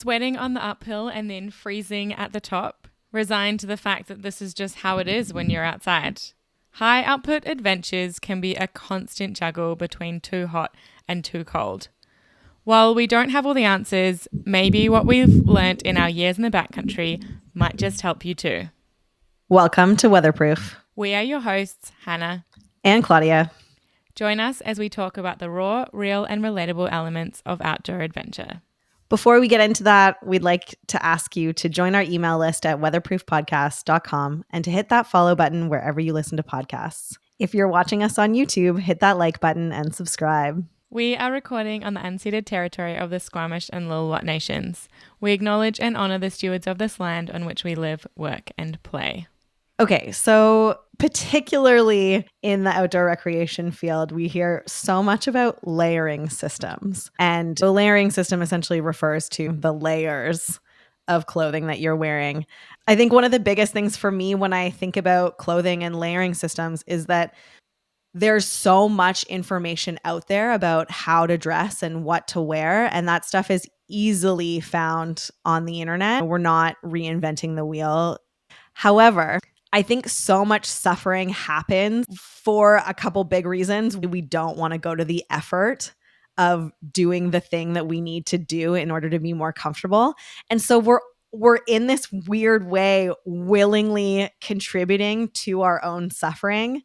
Sweating on the uphill and then freezing at the top. Resigned to the fact that this is just how it is when you're outside. High output adventures can be a constant juggle between too hot and too cold. While we don't have all the answers, maybe what we've learnt in our years in the backcountry might just help you too. Welcome to Weatherproof. We are your hosts, Hannah and Claudia. Join us as we talk about the raw, real, and relatable elements of outdoor adventure. Before we get into that, we'd like to ask you to join our email list at weatherproofpodcast.com and to hit that follow button wherever you listen to podcasts. If you're watching us on YouTube, hit that like button and subscribe. We are recording on the unceded territory of the Squamish and Lil'wat nations. We acknowledge and honour the stewards of this land on which we live, work, and play. Okay, so particularly in the outdoor recreation field, we hear so much about layering systems. And the layering system essentially refers to the layers of clothing that you're wearing. I think one of the biggest things for me when I think about clothing and layering systems is that there's so much information out there about how to dress and what to wear. And that stuff is easily found on the internet. We're not reinventing the wheel. However, I think so much suffering happens for a couple big reasons. We don't want to go to the effort of doing the thing that we need to do in order to be more comfortable. And so we're in this weird way willingly contributing to our own suffering.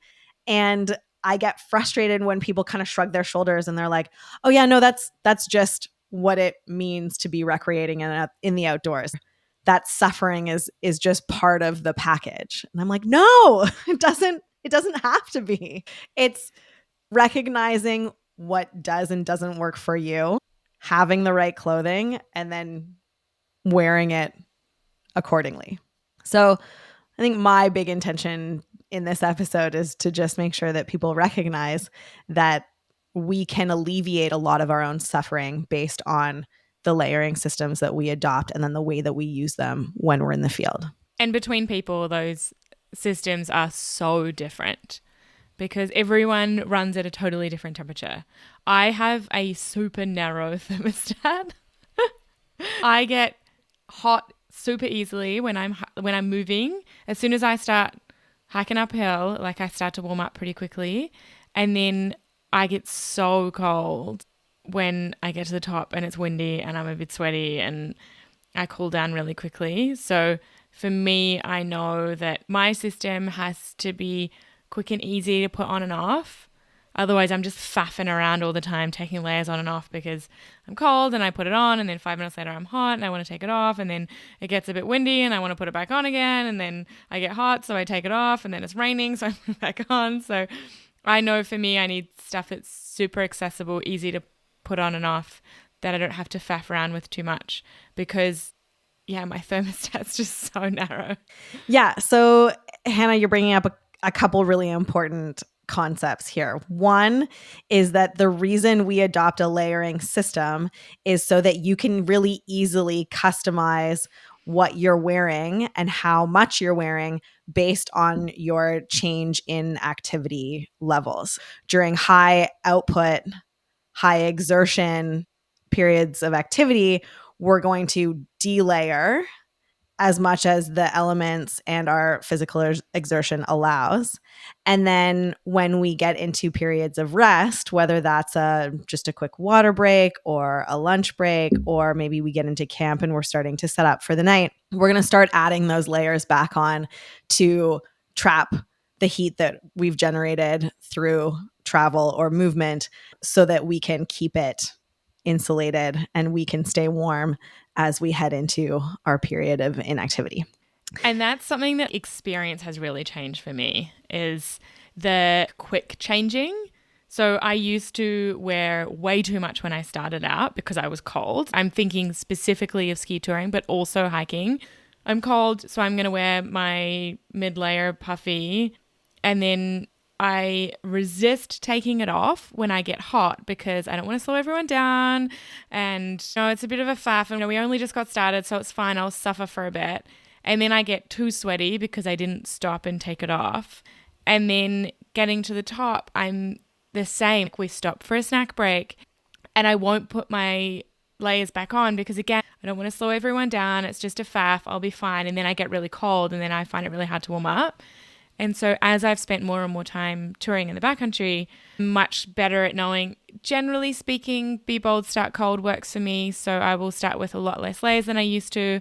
And I get frustrated when people kind of shrug their shoulders and they're like, "Oh yeah, no, that's just what it means to be recreating in the outdoors. That suffering is just part of the package." And I'm like, no, it doesn't have to be. It's recognizing what does and doesn't work for you, having the right clothing, and then wearing it accordingly. So I think my big intention in this episode is to just make sure that people recognize that we can alleviate a lot of our own suffering based on the layering systems that we adopt and then the way that we use them when we're in the field. And between people, those systems are so different because everyone runs at a totally different temperature. I have a super narrow thermostat. I get hot super easily when I'm moving. As soon as I start hiking uphill, like I start to warm up pretty quickly, and then I get so cold when I get to the top and it's windy and I'm a bit sweaty and I cool down really quickly. So for me, I know that my system has to be quick and easy to put on and off. Otherwise, I'm just faffing around all the time, taking layers on and off because I'm cold and I put it on and then 5 minutes later I'm hot and I want to take it off and then it gets a bit windy and I want to put it back on again and then I get hot so I take it off and then it's raining so I put it back on. So I know for me I need stuff that's super accessible, easy to put on and off, that I don't have to faff around with too much because my thermostat's just so narrow. Yeah. So Hannah, you're bringing up a couple really important concepts here. One is that the reason we adopt a layering system is so that you can really easily customize what you're wearing and how much you're wearing based on your change in activity levels. During high output, high exertion periods of activity, we're going to delayer as much as the elements and our physical exertion allows. And then when we get into periods of rest, whether that's just a quick water break or a lunch break, or maybe we get into camp and we're starting to set up for the night, we're going to start adding those layers back on to trap the heat that we've generated through travel or movement so that we can keep it insulated and we can stay warm as we head into our period of inactivity. And that's something that experience has really changed for me, is the quick changing. So I used to wear way too much when I started out because I was cold. I'm thinking specifically of ski touring, but also hiking. I'm cold, so I'm going to wear my mid-layer puffy, and then I resist taking it off when I get hot because I don't want to slow everyone down. And it's a bit of a faff. And we only just got started, so it's fine. I'll suffer for a bit. And then I get too sweaty because I didn't stop and take it off. And then getting to the top, I'm the same. We stop for a snack break and I won't put my layers back on because, again, I don't want to slow everyone down. It's just a faff. I'll be fine. And then I get really cold and then I find it really hard to warm up. And so as I've spent more and more time touring in the backcountry, I'm much better at knowing, generally speaking, be bold, start cold works for me. So I will start with a lot less layers than I used to.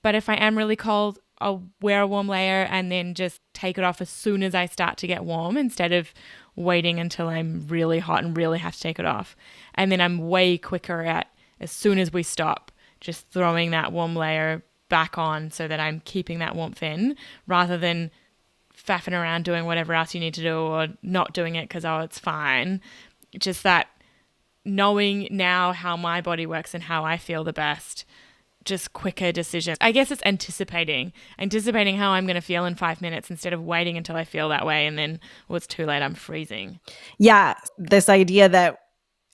But if I am really cold, I'll wear a warm layer and then just take it off as soon as I start to get warm instead of waiting until I'm really hot and really have to take it off. And then I'm way quicker at, as soon as we stop, just throwing that warm layer back on so that I'm keeping that warmth in rather than faffing around doing whatever else you need to do or not doing it because, oh, it's fine. Just that knowing now how my body works and how I feel the best, just quicker decisions. I guess it's anticipating how I'm going to feel in 5 minutes instead of waiting until I feel that way and then, well, it's too late, I'm freezing. Yeah, this idea that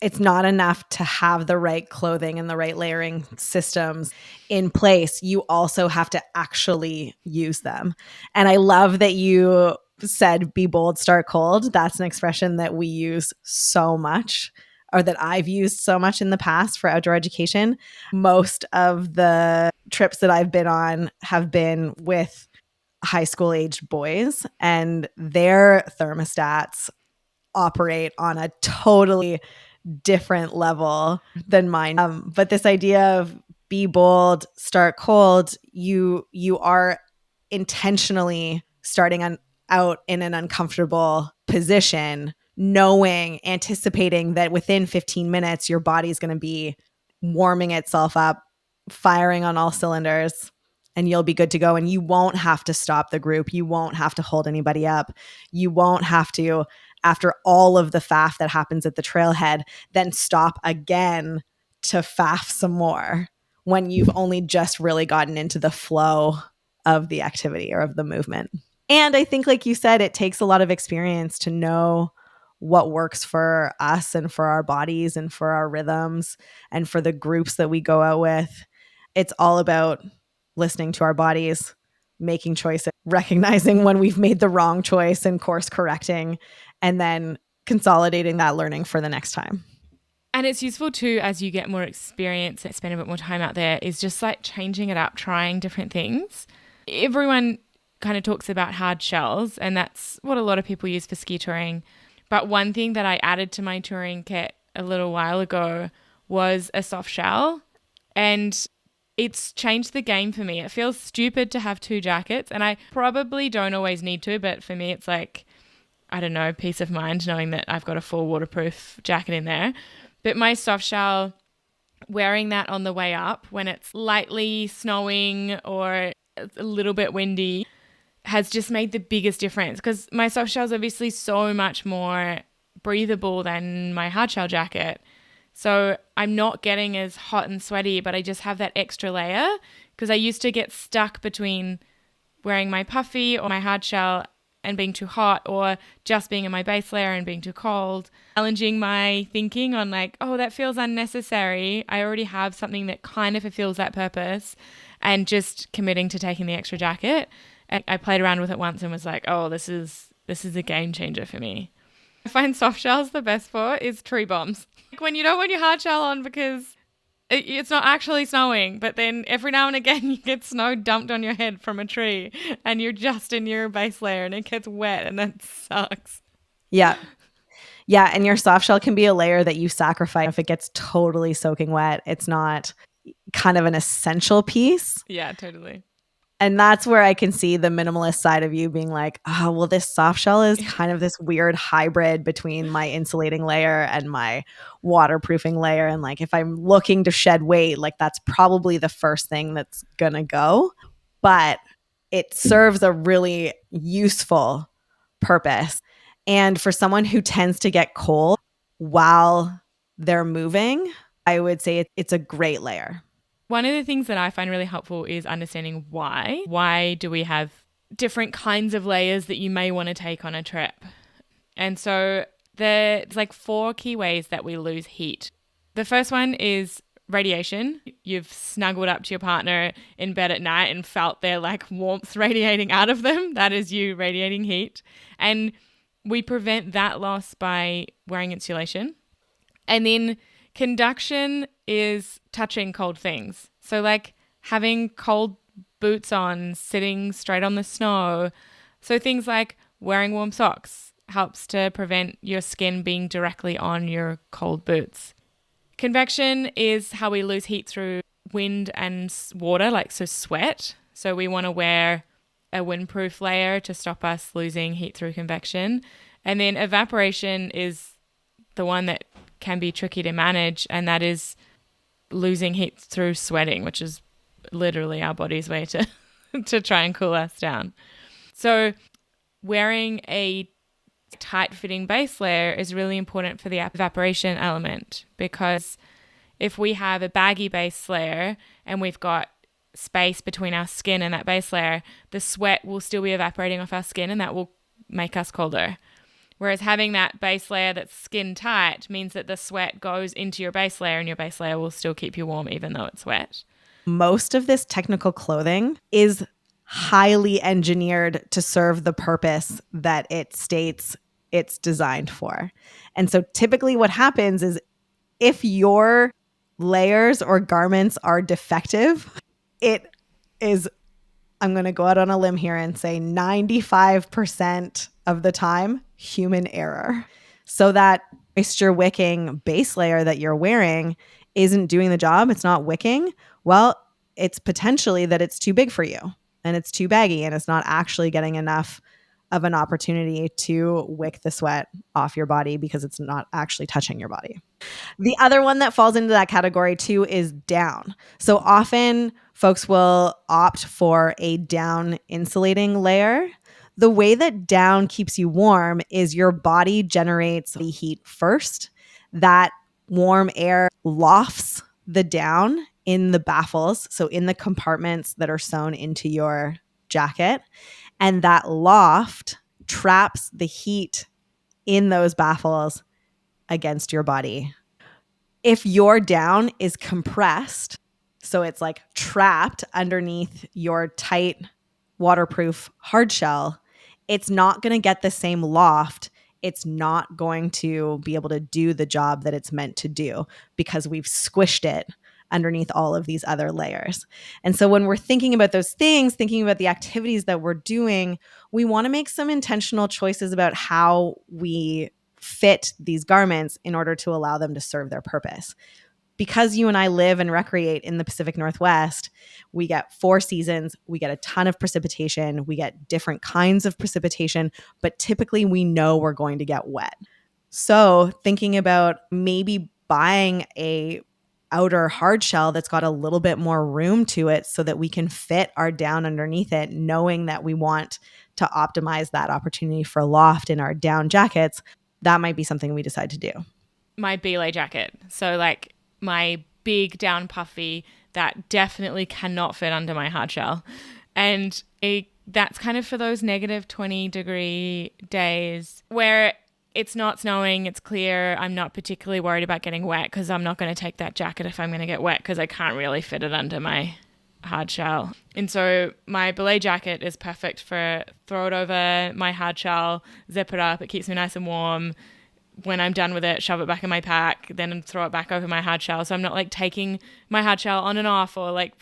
it's not enough to have the right clothing and the right layering systems in place. You also have to actually use them. And I love that you said, be bold, start cold. That's an expression that we use so much, or that I've used so much in the past for outdoor education. Most of the trips that I've been on have been with high school aged boys, and their thermostats operate on a totally different level than mine. But this idea of be bold, start cold, you are intentionally starting out in an uncomfortable position, knowing, anticipating that within 15 minutes, your body's going to be warming itself up, firing on all cylinders, and you'll be good to go. And you won't have to stop the group. You won't have to hold anybody up. You won't have to, after all of the faff that happens at the trailhead, then stop again to faff some more when you've only just really gotten into the flow of the activity or of the movement. And I think, like you said, it takes a lot of experience to know what works for us and for our bodies and for our rhythms and for the groups that we go out with. It's all about listening to our bodies, making choices, recognizing when we've made the wrong choice and course correcting, and then consolidating that learning for the next time. And it's useful too, as you get more experience and spend a bit more time out there, is just like changing it up, trying different things. Everyone kind of talks about hard shells, and that's what a lot of people use for ski touring. But one thing that I added to my touring kit a little while ago was a soft shell, and it's changed the game for me. It feels stupid to have two jackets, and I probably don't always need to, but for me it's like, I don't know, peace of mind knowing that I've got a full waterproof jacket in there. But my soft shell, wearing that on the way up when it's lightly snowing or a little bit windy, has just made the biggest difference, because my soft shell is obviously so much more breathable than my hardshell jacket. So I'm not getting as hot and sweaty, but I just have that extra layer, because I used to get stuck between wearing my puffy or my hardshell and being too hot, or just being in my base layer and being too cold. Challenging my thinking on like, oh, that feels unnecessary. I already have something that kind of fulfills that purpose, and just committing to taking the extra jacket. And I played around with it once and was like, oh, this is a game changer for me. I find soft shells the best for is tree bombs. Like when you don't want your hard shell on because it's not actually snowing, but then every now and again you get snow dumped on your head from a tree and you're just in your base layer and it gets wet, and that sucks. Yeah. Yeah. And your soft shell can be a layer that you sacrifice if it gets totally soaking wet. It's not kind of an essential piece. Yeah, totally. And that's where I can see the minimalist side of you being like, oh, well, this soft shell is kind of this weird hybrid between my insulating layer and my waterproofing layer. And like, if I'm looking to shed weight, like that's probably the first thing that's going to go. But it serves a really useful purpose. And for someone who tends to get cold while they're moving, I would say it's a great layer. One of the things that I find really helpful is understanding why. Why do we have different kinds of layers that you may want to take on a trip? And so there's like 4 key ways that we lose heat. The first one is radiation. You've snuggled up to your partner in bed at night and felt their like warmth radiating out of them. That is you radiating heat. And we prevent that loss by wearing insulation. And then conduction is touching cold things. So, like having cold boots on, sitting straight on the snow. So, things like wearing warm socks helps to prevent your skin being directly on your cold boots. Convection is how we lose heat through wind and water, like so sweat. So, we want to wear a windproof layer to stop us losing heat through convection. And then evaporation is the one that can be tricky to manage, and that is losing heat through sweating, which is literally our body's way to to try and cool us down. So wearing a tight fitting base layer is really important for the evaporation element, because if we have a baggy base layer and we've got space between our skin and that base layer, the sweat will still be evaporating off our skin and that will make us colder. Whereas having that base layer that's skin tight means that the sweat goes into your base layer and your base layer will still keep you warm even though it's wet. Most of this technical clothing is highly engineered to serve the purpose that it states it's designed for. And so typically what happens is if your layers or garments are defective, it is, I'm going to go out on a limb here and say 95% of the time, human error. So that moisture wicking base layer that you're wearing isn't doing the job, it's not wicking, well, it's potentially that it's too big for you and it's too baggy and it's not actually getting enough of an opportunity to wick the sweat off your body because it's not actually touching your body. The other one that falls into that category too is down. So often folks will opt for a down insulating layer. The way that down keeps you warm is your body generates the heat first. That warm air lofts the down in the baffles, so in the compartments that are sewn into your jacket. And that loft traps the heat in those baffles against your body. If your down is compressed, so it's like trapped underneath your tight, waterproof hardshell, it's not going to get the same loft. It's not going to be able to do the job that it's meant to do because we've squished it underneath all of these other layers. And so when we're thinking about those things, thinking about the activities that we're doing, we want to make some intentional choices about how we fit these garments in order to allow them to serve their purpose. Because you and I live and recreate in the Pacific Northwest, we get 4 seasons, we get a ton of precipitation, we get different kinds of precipitation, but typically we know we're going to get wet. So thinking about maybe buying a outer hard shell that's got a little bit more room to it so that we can fit our down underneath it, knowing that we want to optimize that opportunity for loft in our down jackets, that might be something we decide to do. My Belay jacket. So like my big down puffy that definitely cannot fit under my hard shell. And that's kind of for those negative 20-degree days where it's not snowing, it's clear. I'm not particularly worried about getting wet because I'm not going to take that jacket if I'm going to get wet because I can't really fit it under my hard shell. And so my Belay jacket is perfect for throw it over my hard shell, zip it up. It keeps me nice and warm. When I'm done with it, shove it back in my pack, then throw it back over my hard shell. So I'm not like taking my hard shell on and off or like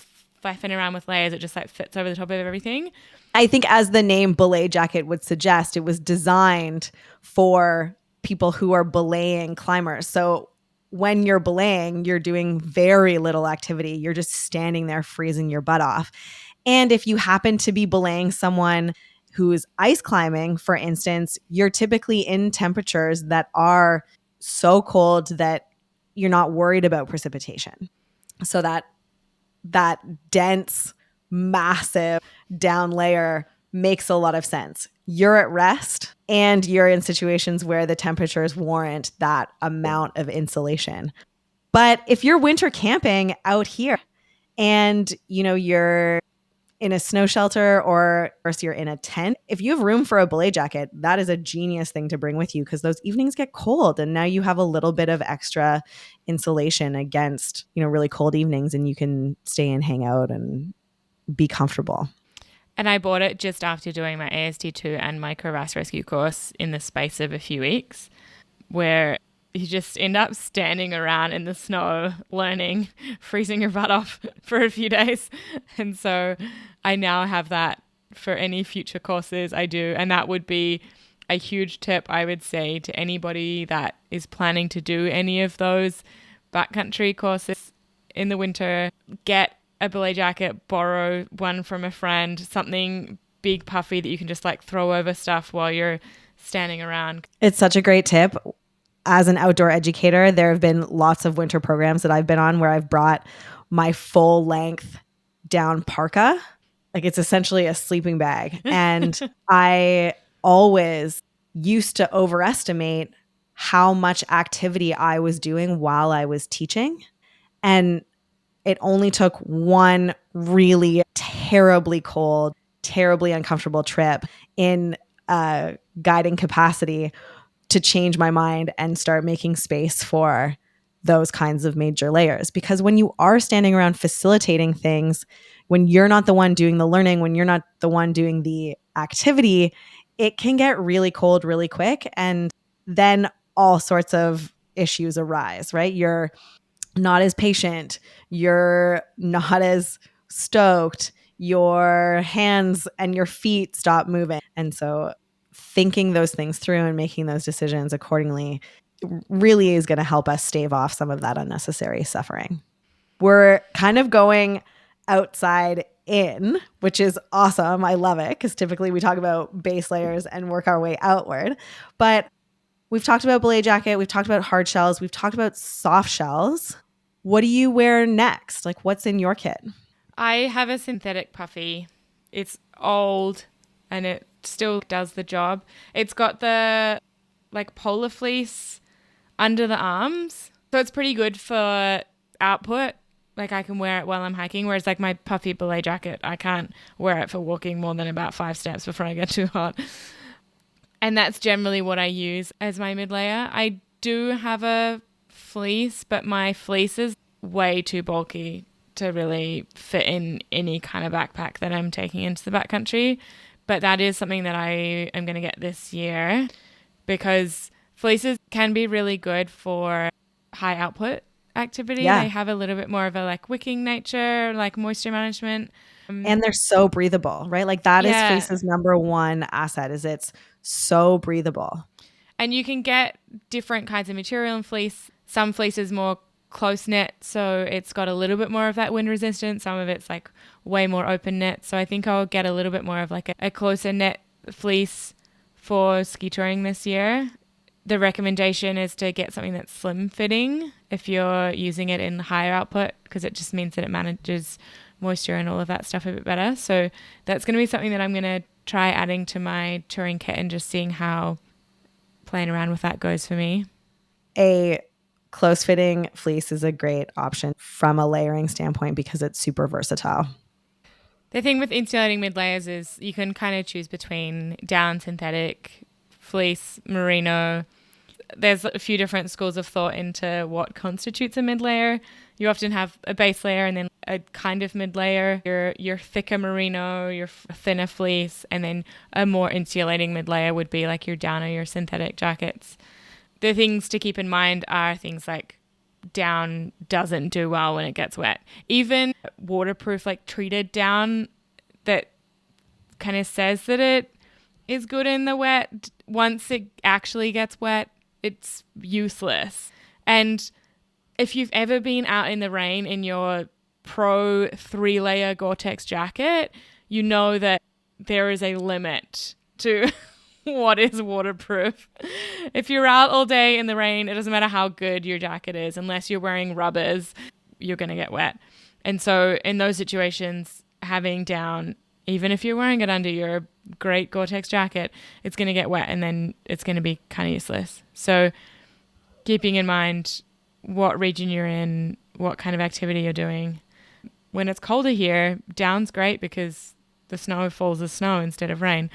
faffing around with layers. It just like fits over the top of everything. I think as the name belay jacket would suggest, it was designed for people who are belaying climbers. So when you're belaying, you're doing very little activity. You're just standing there freezing your butt off. And if you happen to be belaying someone who's ice climbing, for instance, you're typically in temperatures that are so cold that you're not worried about precipitation. So that dense, massive down layer makes a lot of sense. You're at rest and you're in situations where the temperatures warrant that amount of insulation. But if you're winter camping out here and you're in a snow shelter or you're in a tent, if you have room for a belay jacket, that is a genius thing to bring with you because those evenings get cold and now you have a little bit of extra insulation against, really cold evenings and you can stay and hang out and be comfortable. And I bought it just after doing my AST2 and my crevasse rescue course in the space of a few weeks, where you just end up standing around in the snow, learning, freezing your butt off for a few days. And so I now have that for any future courses I do. And that would be a huge tip, I would say, to anybody that is planning to do any of those backcountry courses in the winter. Get a belay jacket, borrow one from a friend, something big puffy that you can just like throw over stuff while you're standing around. It's such a great tip. As an outdoor educator, there have been lots of winter programs that I've been on where I've brought my full length down parka. Like it's essentially a sleeping bag. And I always used to overestimate how much activity I was doing while I was teaching. And it only took one really terribly cold, terribly uncomfortable trip in guiding capacity to change my mind and start making space for those kinds of major layers. Because when you are standing around facilitating things, when you're not the one doing the learning, when you're not the one doing the activity, it can get really cold really quick. And then all sorts of issues arise, right? You're not as patient. You're not as stoked. Your hands and your feet stop moving. And so thinking those things through and making those decisions accordingly really is going to help us stave off some of that unnecessary suffering. We're kind of going outside in, which is awesome. I love it because typically we talk about base layers and work our way outward. But we've talked about belay jacket. We've talked about hard shells. We've talked about soft shells. What do you wear next? Like what's in your kit? I have a synthetic puffy. It's old and it still does the job. It's got the like polar fleece under the arms. So it's pretty good for output. Like I can wear it while I'm hiking, whereas like my puffy belay jacket, I can't wear it for walking more than about 5 steps before I get too hot. And that's generally what I use as my mid layer. I do have a fleece, but my fleece is way too bulky to really fit in any kind of backpack that I'm taking into the backcountry. But that is something that I am going to get this year because fleeces can be really good for high output activity. Yeah. They have a little bit more of a like wicking nature, like moisture management. And they're so breathable, right? Like that is Yeah. fleece's number one asset is it's so breathable. And you can get different kinds of material in fleece. Some fleece is more close knit, so it's got a little bit more of that wind resistance. Some of it's like way more open knit. So I think I'll get a little bit more of like a closer knit fleece for ski touring this year. The recommendation is to get something that's slim fitting if you're using it in higher output because it just means that it manages moisture and all of that stuff a bit better. So that's going to be something that I'm going to try adding to my touring kit and just seeing how playing around with that goes for me. A close fitting fleece is a great option from a layering standpoint because it's super versatile. The thing with insulating mid layers is you can kind of choose between down, synthetic, fleece, merino. There's a few different schools of thought into what constitutes a mid layer. You often have a base layer and then a kind of mid layer, your thicker merino, your thinner fleece, and then a more insulating mid layer would be like your down or your synthetic jackets. The things to keep in mind are things like down doesn't do well when it gets wet. Even waterproof, like treated down that kind of says that it is good in the wet, once it actually gets wet, it's useless. And if you've ever been out in the rain in your pro 3-layer Gore-Tex jacket, you know that there is a limit to what is waterproof. If you're out all day in the rain, it doesn't matter how good your jacket is, unless you're wearing rubbers, you're going to get wet. And so in those situations, having down, even if you're wearing it under your great Gore-Tex jacket, it's going to get wet and then it's going to be kind of useless. So keeping in mind what region you're in, what kind of activity you're doing. When it's colder here, down's great because the snow falls as snow instead of rain.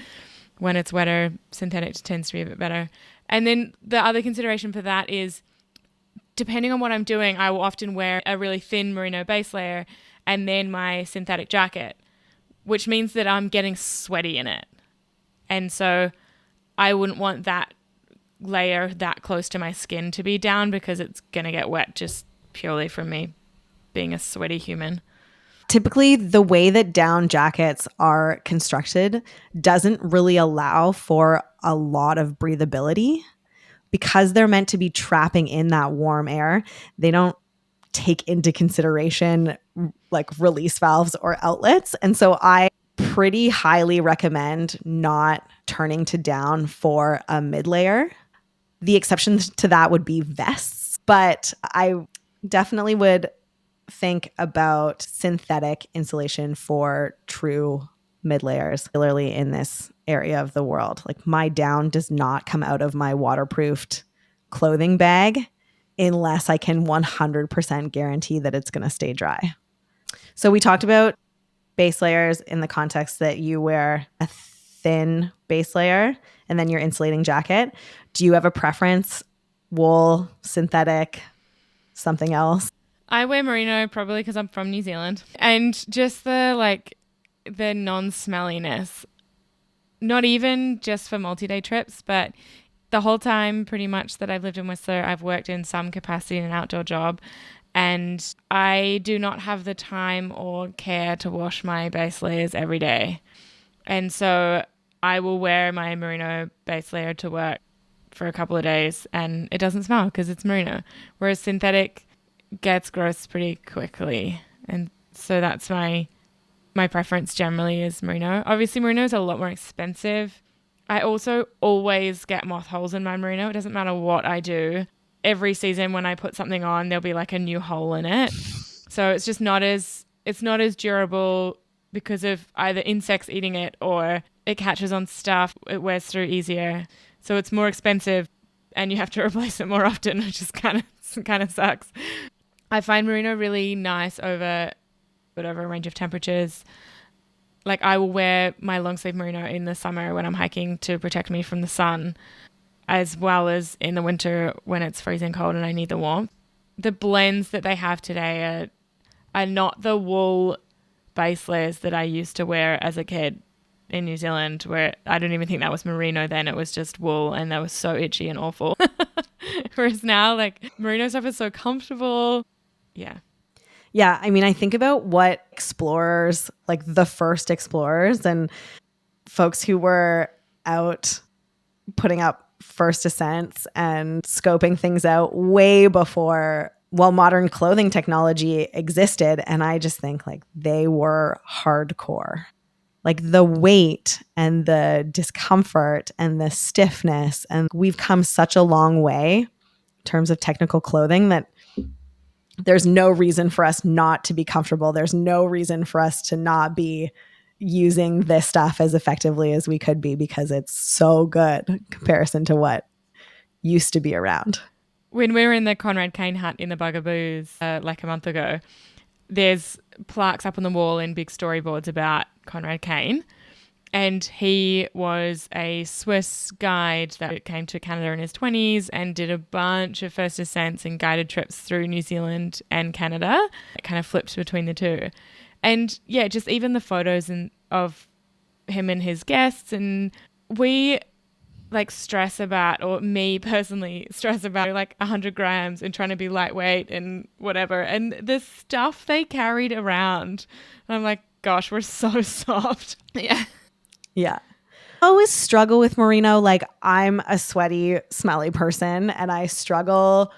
When it's wetter, synthetic tends to be a bit better. And then the other consideration for that is, depending on what I'm doing, I will often wear a really thin merino base layer and then my synthetic jacket, which means that I'm getting sweaty in it. And so I wouldn't want that layer that close to my skin to be down because it's going to get wet just purely from me being a sweaty human. Typically, the way that down jackets are constructed doesn't really allow for a lot of breathability because they're meant to be trapping in that warm air. They don't take into consideration like release valves or outlets. And so I pretty highly recommend not turning to down for a mid layer. The exception to that would be vests, but I definitely would think about synthetic insulation for true mid layers, particularly in this area of the world. Like my down does not come out of my waterproofed clothing bag unless I can 100% guarantee that it's going to stay dry. So we talked about base layers in the context that you wear a thin base layer and then your insulating jacket. Do you have a preference? Wool, synthetic, something else? I wear merino probably because I'm from New Zealand. And just the non-smelliness. Not even just for multi-day trips, but the whole time pretty much that I've lived in Whistler, I've worked in some capacity in an outdoor job. And I do not have the time or care to wash my base layers every day. And so I will wear my merino base layer to work for a couple of days and it doesn't smell because it's merino. Whereas synthetic gets gross pretty quickly. And so that's my preference generally is merino. Obviously, merino is a lot more expensive. I also always get moth holes in my merino. It doesn't matter what I do. Every season when I put something on, there'll be like a new hole in it. So it's just not as durable because of either insects eating it or it catches on stuff. It wears through easier. So it's more expensive and you have to replace it more often, which is kind of sucks. I find merino really nice over whatever range of temperatures. Like I will wear my long sleeve merino in the summer when I'm hiking to protect me from the sun, as well as in the winter when it's freezing cold and I need the warmth. The blends that they have today are not the wool base layers that I used to wear as a kid in New Zealand, where I don't even think that was merino then. It was just wool and that was so itchy and awful. Whereas now, like, merino stuff is so comfortable. Yeah. Yeah. I mean, I think about what explorers, like the first explorers and folks who were out putting up first ascents and scoping things out way before, well, modern clothing technology existed. And I just think like they were hardcore. Like the weight and the discomfort and the stiffness. And we've come such a long way in terms of technical clothing that there's no reason for us not to be comfortable. There's no reason for us to not be using this stuff as effectively as we could be because it's so good in comparison to what used to be around. When we were in the Conrad Kane hut in the Bugaboos like a month ago, there's plaques up on the wall in big storyboards about Conrad Kane. And he was a Swiss guide that came to Canada in his 20s and did a bunch of first ascents and guided trips through New Zealand and Canada. It kind of flipped between the two. And yeah, just even the photos of him and his guests. And we like stress about, or me personally stress about like 100 grams and trying to be lightweight and whatever. And the stuff they carried around, I'm like, gosh, we're so soft. Yeah. Yeah. I always struggle with merino. Like I'm a sweaty, smelly person and I struggle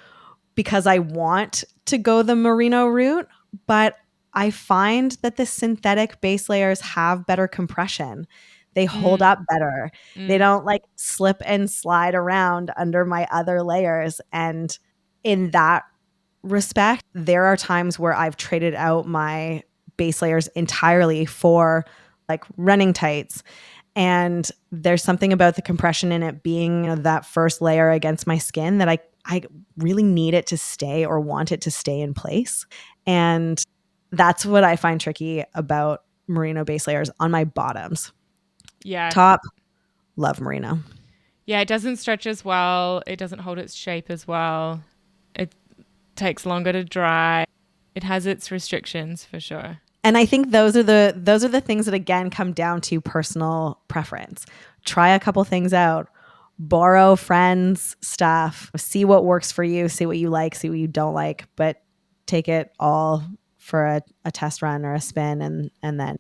because I want to go the merino route, but I find that the synthetic base layers have better compression. They hold up better. They don't like slip and slide around under my other layers. And in that respect, there are times where I've traded out my base layers entirely for like running tights. And there's something about the compression in it being, you know, that first layer against my skin that I really need it to stay or want it to stay in place. And that's what I find tricky about merino base layers on my bottoms. Yeah. Top, love merino. Yeah, it doesn't stretch as well. It doesn't hold its shape as well. It takes longer to dry. It has its restrictions for sure. And I think those are the things that again come down to personal preference. Try a couple things out. borrow friends' stuff, see what works for you, see what you like, see what you don't like, but take it all for a test run or a spin and then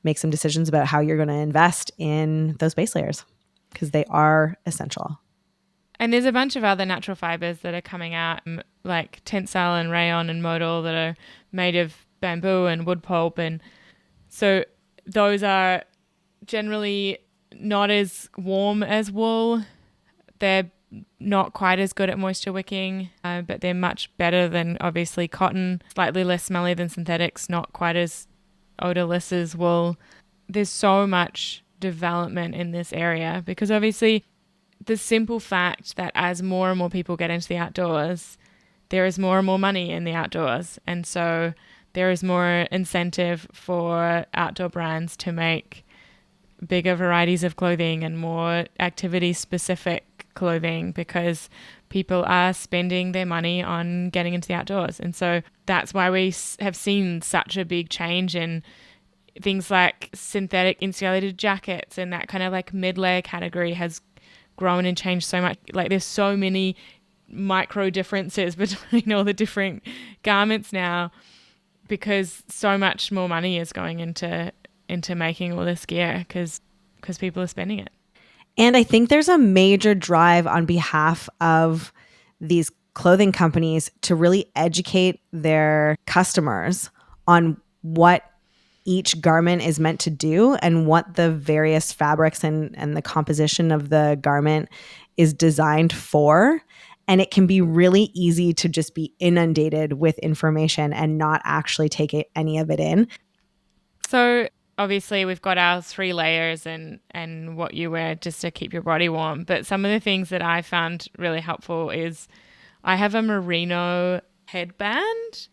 make some decisions about how you're going to invest in those base layers because they are essential. And there's a bunch of other natural fibers that are coming out, like tensile and rayon and modal, that are made of bamboo and wood pulp. And so those are generally not as warm as wool. They're not quite as good at moisture wicking, but they're much better than obviously cotton, slightly less smelly than synthetics, not quite as odorless as wool. There's so much development in this area because obviously the simple fact that as more and more people get into the outdoors, there is more and more money in the outdoors. And so there is more incentive for outdoor brands to make bigger varieties of clothing and more activity-specific clothing because people are spending their money on getting into the outdoors. And so that's why we have seen such a big change in things like synthetic insulated jackets, and that kind of like mid-layer category has grown and changed so much. Like there's so many micro differences between all the different garments now because so much more money is going into making all this gear because people are spending it. And I think there's a major drive on behalf of these clothing companies to really educate their customers on what each garment is meant to do and what the various fabrics and the composition of the garment is designed for. And it can be really easy to just be inundated with information and not actually take any of it in. So obviously we've got our 3 layers and what you wear just to keep your body warm. But some of the things that I found really helpful is I have a Merino headband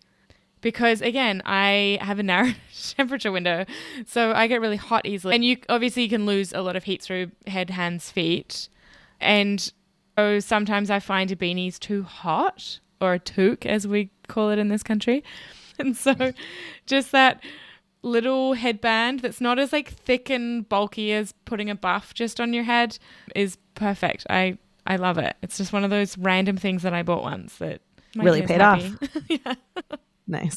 because, again, I have a narrow temperature window, so I get really hot easily. And you can lose a lot of heat through head, hands, feet. And so sometimes I find a beanie's too hot, or a toque as we call it in this country. And so just that little headband that's not as like thick and bulky as putting a buff just on your head is perfect. I love it. It's just one of those random things that I bought once that really paid off. Yeah. Nice.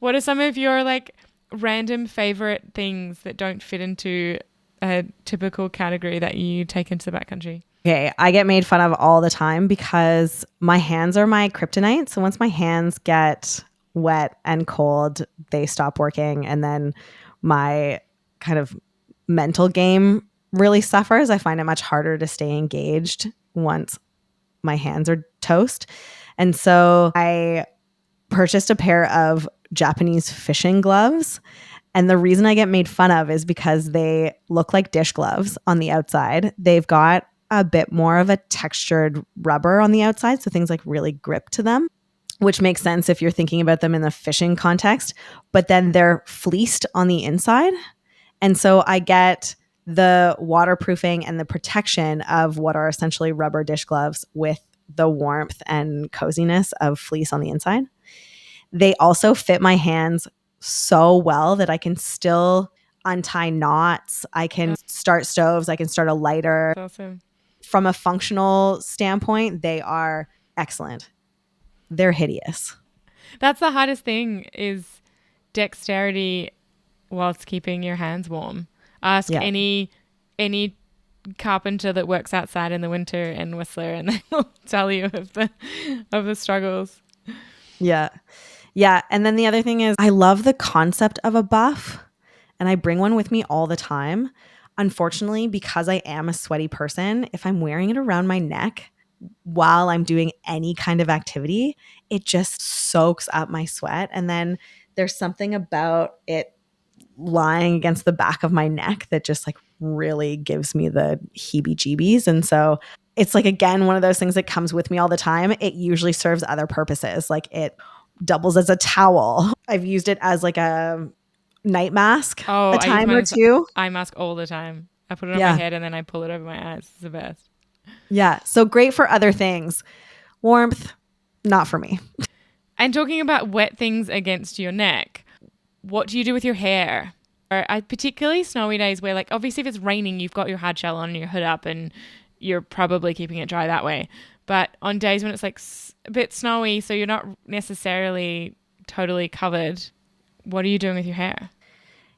What are some of your like random favorite things that don't fit into a typical category that you take into the backcountry? Okay, I get made fun of all the time because my hands are my kryptonite. So once my hands get wet and cold, they stop working. And then my kind of mental game really suffers. I find it much harder to stay engaged once my hands are toast. And so I purchased a pair of Japanese fishing gloves. And the reason I get made fun of is because they look like dish gloves on the outside. They've got a bit more of a textured rubber on the outside, so things like really grip to them, which makes sense if you're thinking about them in the fishing context. But then they're fleeced on the inside. And so I get the waterproofing and the protection of what are essentially rubber dish gloves with the warmth and coziness of fleece on the inside. They also fit my hands so well that I can still untie knots. I can start stoves. I can start a lighter. That's awesome. From a functional standpoint, they are excellent. They're hideous. That's the hardest thing is dexterity whilst keeping your hands warm. Ask any carpenter that works outside in the winter in Whistler and they will tell you of the struggles. Yeah. Yeah. And then the other thing is I love the concept of a buff and I bring one with me all the time. Unfortunately, because I am a sweaty person, if I'm wearing it around my neck while I'm doing any kind of activity, it just soaks up my sweat. And then there's something about it lying against the back of my neck that just like really gives me the heebie-jeebies. And so it's like, again, one of those things that comes with me all the time. It usually serves other purposes. Like it doubles as a towel. I've used it as like a night mask a time or two. Eye mask all the time. I put it on my head and then I pull it over my eyes. It's the best. Yeah. So great for other things. Warmth, not for me. And talking about wet things against your neck, what do you do with your hair? Or particularly snowy days where like obviously if it's raining, you've got your hardshell on and your hood up and you're probably keeping it dry that way. But on days when it's like a bit snowy, so you're not necessarily totally covered, what are you doing with your hair?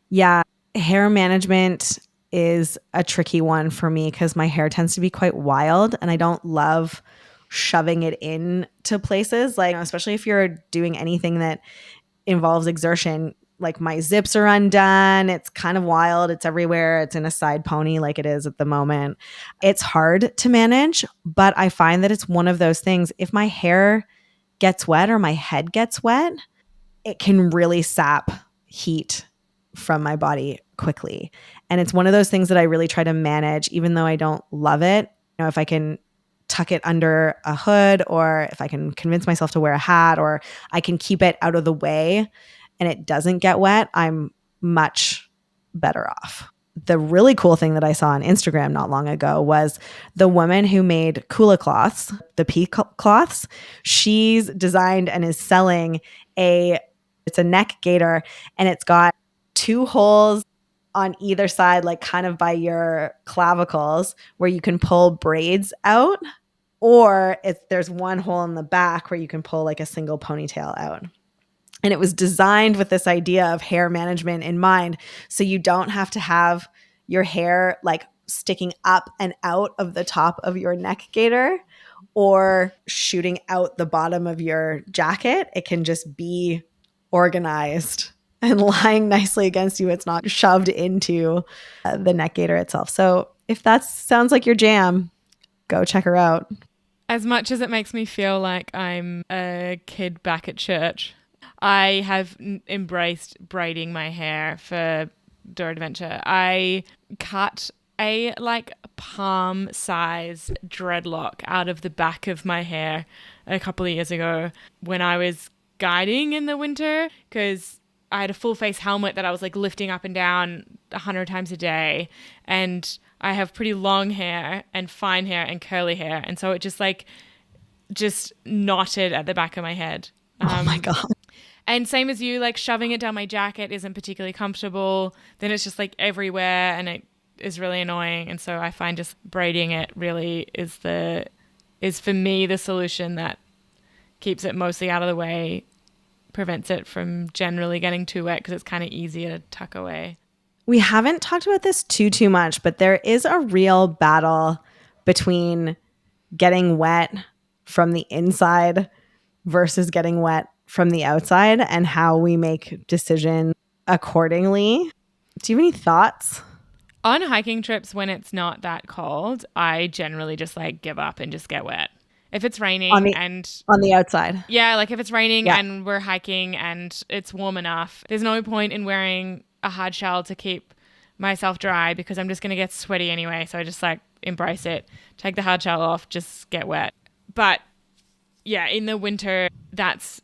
Yeah, hair management is a tricky one for me because my hair tends to be quite wild and I don't love shoving it in to places, like especially if you're doing anything that involves exertion. Like my zips are undone, it's kind of wild, it's everywhere, it's in a side pony like it is at the moment. It's hard to manage, but I find that it's one of those things, if my hair gets wet or my head gets wet, it can really sap heat from my body quickly. And it's one of those things that I really try to manage, even though I don't love it. If I can tuck it under a hood, or if I can convince myself to wear a hat, or I can keep it out of the way and it doesn't get wet, I'm much better off. The really cool thing that I saw on Instagram not long ago was the woman who made Kula cloths, the pea cloths. She's designed and is selling it's a neck gaiter, and it's got 2 holes on either side, like kind of by your clavicles, where you can pull braids out, or there's 1 hole in the back where you can pull like a single ponytail out. And it was designed with this idea of hair management in mind. So you don't have to have your hair like sticking up and out of the top of your neck gaiter or shooting out the bottom of your jacket. It can just be organized and lying nicely against you. It's not shoved into the neck gaiter itself. So if that sounds like your jam, go check her out. As much as it makes me feel like I'm a kid back at church, I have embraced braiding my hair for Door Adventure. I cut a like palm size dreadlock out of the back of my hair a couple of years ago when I was guiding in the winter, because I had a full face helmet that I was like lifting up and down 100 times a day, and I have pretty long hair and fine hair and curly hair, and so it just knotted at the back of my head. Oh my God. And same as you, like shoving it down my jacket isn't particularly comfortable. Then it's just like everywhere and it is really annoying. And so I find just braiding it really is for me the solution that keeps it mostly out of the way, prevents it from generally getting too wet because it's kind of easier to tuck away. We haven't talked about this too much, but there is a real battle between getting wet from the inside versus getting wet from the outside, and how we make decisions accordingly. Do you have any thoughts? On hiking trips when it's not that cold, I generally just like give up and just get wet. If it's raining on the outside. Yeah, like if it's raining and we're hiking and it's warm enough, there's no point in wearing a hard shell to keep myself dry because I'm just going to get sweaty anyway. So I just like embrace it, take the hard shell off, just get wet. But yeah, in the winter, that's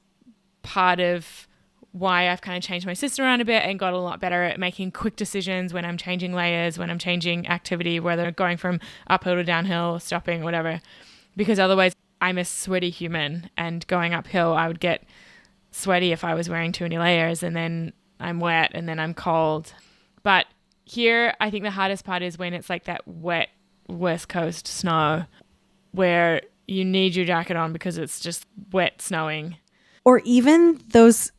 part of why I've kind of changed my system around a bit and got a lot better at making quick decisions when I'm changing layers, when I'm changing activity, whether going from uphill to downhill, stopping, whatever. Because otherwise I'm a sweaty human, and going uphill I would get sweaty if I was wearing too many layers, and then I'm wet and then I'm cold. But here I think the hardest part is when it's like that wet West Coast snow where you need your jacket on because it's just wet snowing. Or even those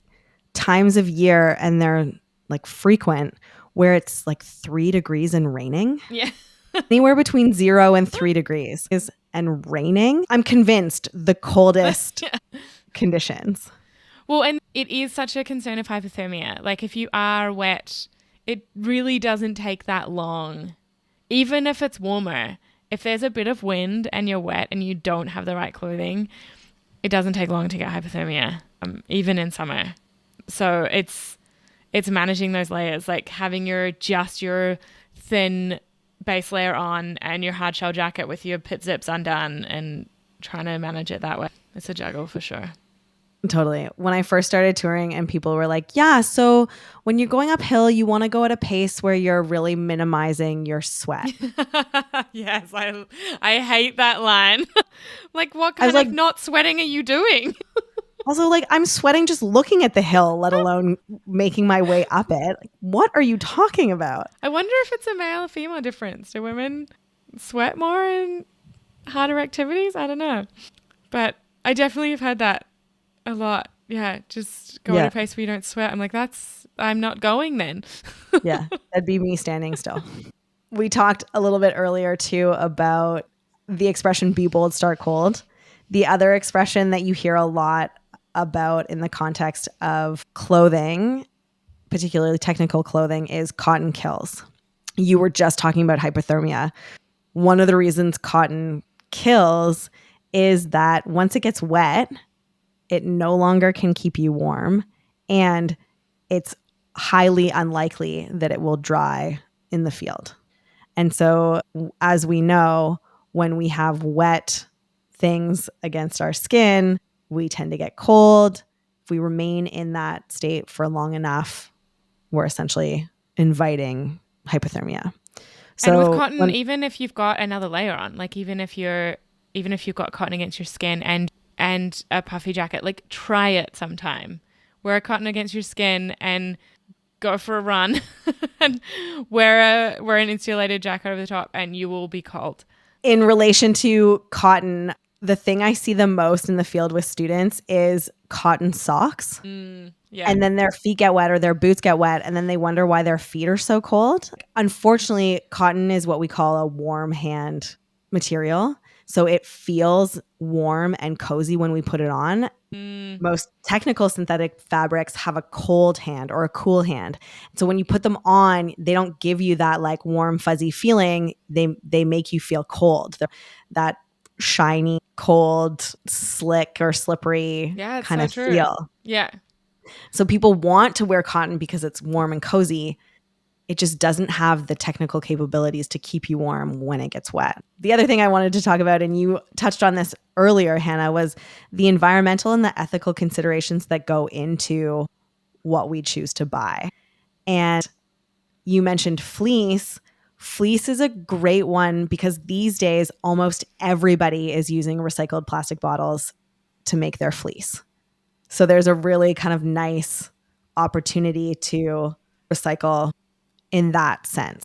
times of year, and they're like frequent, where it's like 3 degrees and raining. Yeah. Anywhere between 0 and 3 degrees and raining. I'm convinced the coldest conditions. Well, and it is such a concern of hypothermia. Like if you are wet, it really doesn't take that long. Even if it's warmer, if there's a bit of wind and you're wet and you don't have the right clothing, it doesn't take long to get hypothermia, even in summer. So it's managing those layers, like having your thin base layer on and your hard shell jacket with your pit zips undone and trying to manage it that way. It's a juggle for sure. Totally. When I first started touring and people were like, yeah, so when you're going uphill, you want to go at a pace where you're really minimizing your sweat. Yes, I hate that line. Like, what kind of not sweating are you doing? Also, like, I'm sweating just looking at the hill, let alone making my way up it. Like, what are you talking about? I wonder if it's a male or female difference. Do women sweat more in harder activities. I don't know. But I definitely have had that a lot. Yeah, just go at a Yeah. pace where you don't sweat. I'm like, I'm not going then. Yeah. That'd be me standing still. We talked a little bit earlier too about the expression be bold, start cold. The other expression that you hear a lot about in the context of clothing, particularly technical clothing, is cotton kills. You were just talking about hypothermia. One of the reasons cotton kills is that once it gets wet, it no longer can keep you warm, and it's highly unlikely that it will dry in the field. And so, as we know, when we have wet things against our skin, we tend to get cold. If we remain in that state for long enough, we're essentially inviting hypothermia. And with So, cotton, even if you've got another layer on, like even if you've got cotton against your skin and a puffy jacket, like try it sometime. Wear cotton against your skin and go for a run and wear an insulated jacket over the top and you will be cold. in relation to cotton, the thing I see the most in the field with students is cotton socks. Yeah. And then their feet get wet or their boots get wet, and then they wonder why their feet are so cold. Unfortunately, cotton is what we call a warm hand material. So it feels warm and cozy when we put it on. Most technical synthetic fabrics have a cold hand or a cool hand. So when you put them on, they don't give you that like warm, fuzzy feeling. They make you feel cold. That shiny, cold, slick or slippery Yeah, it's kind so of true. feel. Yeah. So people want to wear cotton because it's warm and cozy. It just doesn't have the technical capabilities to keep you warm when it gets wet. The other thing I wanted to talk about, and you touched on this earlier, Hannah, was the environmental and the ethical considerations that go into what we choose to buy. And you mentioned fleece. Fleece is a great one because these days, almost everybody is using recycled plastic bottles to make their fleece. So there's a really kind of nice opportunity to recycle in that sense.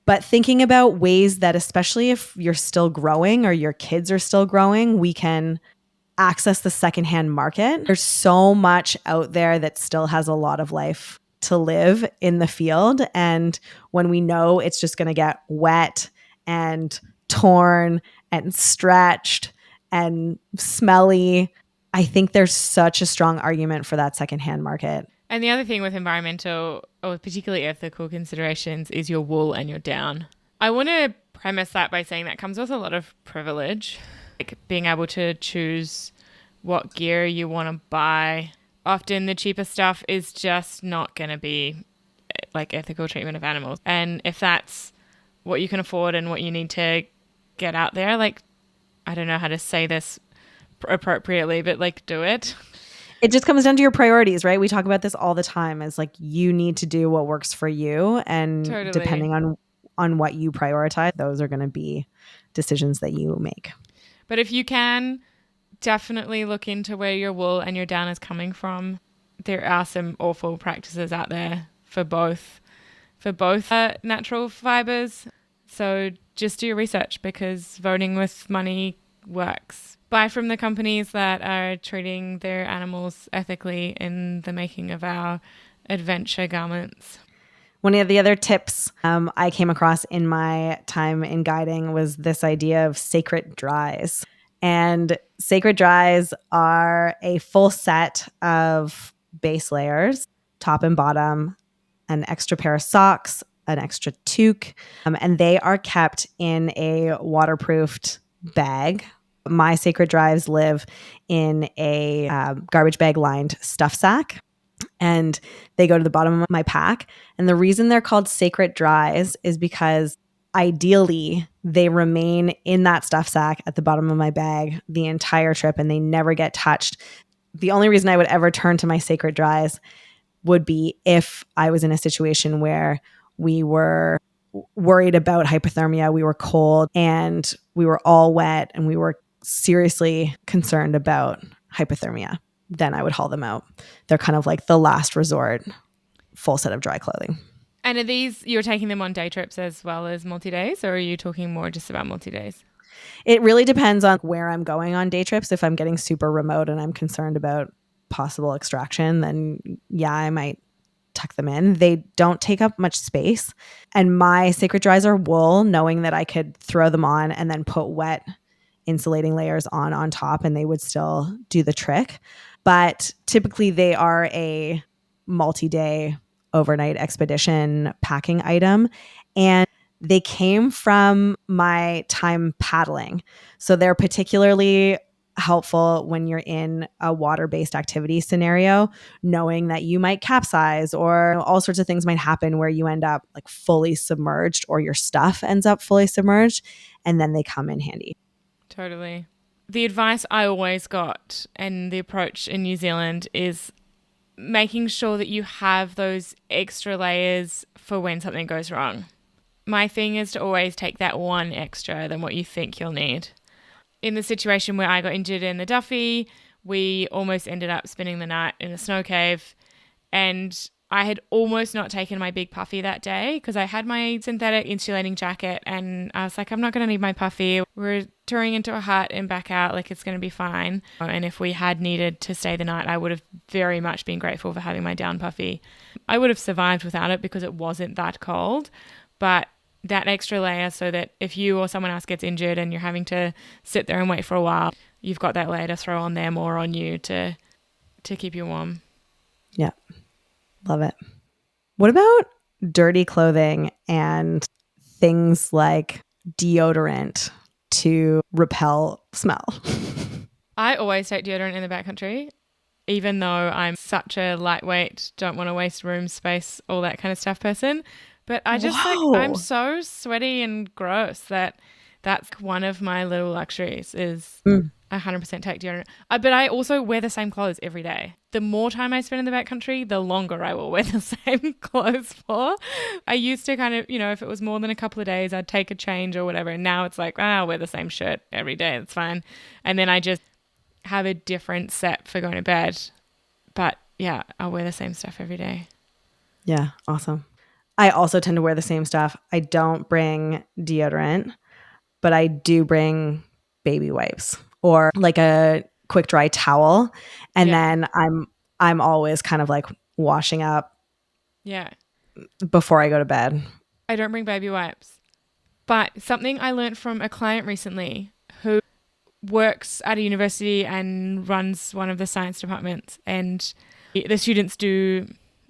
But thinking about ways that, especially if you're still growing or your kids are still growing, we can access the secondhand market. There's so much out there that still has a lot of life to live in the field. And when we know it's just going to get wet and torn and stretched and smelly, I think there's such a strong argument for that secondhand market. And the other thing with environmental or particularly ethical considerations is your wool and your down. I want to premise that by saying that comes with a lot of privilege, like being able to choose what gear you want to buy. Often the cheaper stuff is just not going to be like ethical treatment of animals. And if that's what you can afford and what you need to get out there, like, I don't know how to say this appropriately, but like do it. It just comes down to your priorities, right? We talk about this all the time. Is like you need to do what works for you, and Totally. depending on what you prioritize, those are going to be decisions that you make. But if you can, definitely look into where your wool and your down is coming from. There are some awful practices out there for both natural fibers. So just do your research because voting with money works. Buy from the companies that are treating their animals ethically in the making of our adventure garments. One of the other tips I came across in my time in guiding was this idea of sacred dries. And sacred dries are a full set of base layers, top and bottom, an extra pair of socks, an extra toque, and they are kept in a waterproofed bag. My sacred dries live in a garbage bag lined stuff sack, and they go to the bottom of my pack. And the reason they're called sacred dries is because ideally they remain in that stuff sack at the bottom of my bag the entire trip and they never get touched. The only reason I would ever turn to my sacred dries would be if I was in a situation where we were worried about hypothermia, we were cold and we were all wet and we were seriously concerned about hypothermia. Then I would haul them out. They're kind of like the last resort full set of dry clothing. And are these, you're taking them on day trips as well as multi-days, or are you talking more just about multi-days? It really depends on where I'm going on day trips. If I'm getting super remote and I'm concerned about possible extraction, then yeah, I might tuck them in. They don't take up much space. And my sacred dries are wool, knowing that I could throw them on and then put wet insulating layers on top and they would still do the trick. But typically they are a multi-day overnight expedition packing item. And they came from my time paddling. So they're particularly helpful when you're in a water-based activity scenario, knowing that you might capsize or all sorts of things might happen where you end up like fully submerged or your stuff ends up fully submerged, and then they come in handy. Totally. The advice I always got and the approach in New Zealand is making sure that you have those extra layers for when something goes wrong. My thing is to always take that one extra than what you think you'll need. In the situation where I got injured in the Duffy, we almost ended up spending the night in a snow cave, and I had almost not taken my big puffy that day because I had my synthetic insulating jacket and I was like, I'm not going to need my puffy. We're touring into a hut and back out, like it's going to be fine. And if we had needed to stay the night, I would have very much been grateful for having my down puffy. I would have survived without it because it wasn't that cold, but that extra layer so that if you or someone else gets injured and you're having to sit there and wait for a while, you've got that layer to throw on them or on you to keep you warm. Yeah. Love it. What about dirty clothing and things like deodorant to repel smell? I always take deodorant in the backcountry, even though I'm such a lightweight, don't want to waste room space, all that kind of stuff person. But I just I'm so sweaty and gross that that's one of my little luxuries is 100% take deodorant. But I also wear the same clothes every day. The more time I spend in the backcountry, the longer I will wear the same clothes for. I used to kind of, if it was more than a couple of days, I'd take a change or whatever. And now it's like, I'll wear the same shirt every day. It's fine. And then I just have a different set for going to bed. But yeah, I'll wear the same stuff every day. Yeah, awesome. I also tend to wear the same stuff. I don't bring deodorant, but I do bring baby wipes or like a quick dry towel. And then I'm always kind of like washing up before I go to bed. I don't bring baby wipes. But something I learned from a client recently who works at a university and runs one of the science departments, and the students do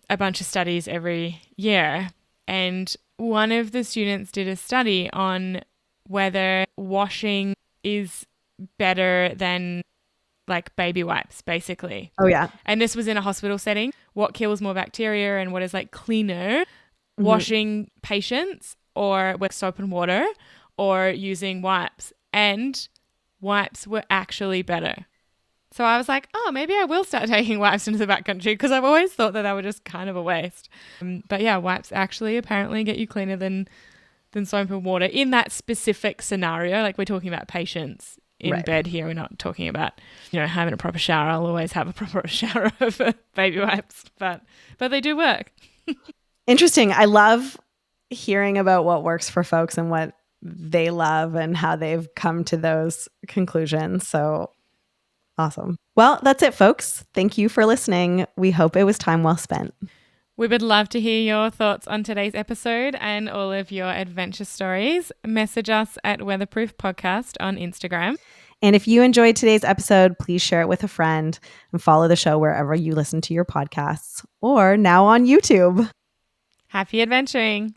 a bunch of studies every year. And one of the students did a study on whether washing is better than like baby wipes, basically. Oh, yeah. And this was in a hospital setting. What kills more bacteria and what is like cleaner, washing patients or with soap and water or using wipes? And wipes were actually better. So I was like, maybe I will start taking wipes into the backcountry because I've always thought that were just kind of a waste. But yeah, wipes actually apparently get you cleaner than soap and water in that specific scenario. Like we're talking about patients in bed here. We're not talking about, having a proper shower. I'll always have a proper shower over baby wipes, but they do work. Interesting. I love hearing about what works for folks and what they love and how they've come to those conclusions. So awesome. Well, that's it, folks. Thank you for listening. We hope it was time well spent. We would love to hear your thoughts on today's episode and all of your adventure stories. Message us at Weatherproof Podcast on Instagram. And if you enjoyed today's episode, please share it with a friend and follow the show wherever you listen to your podcasts or now on YouTube. Happy adventuring.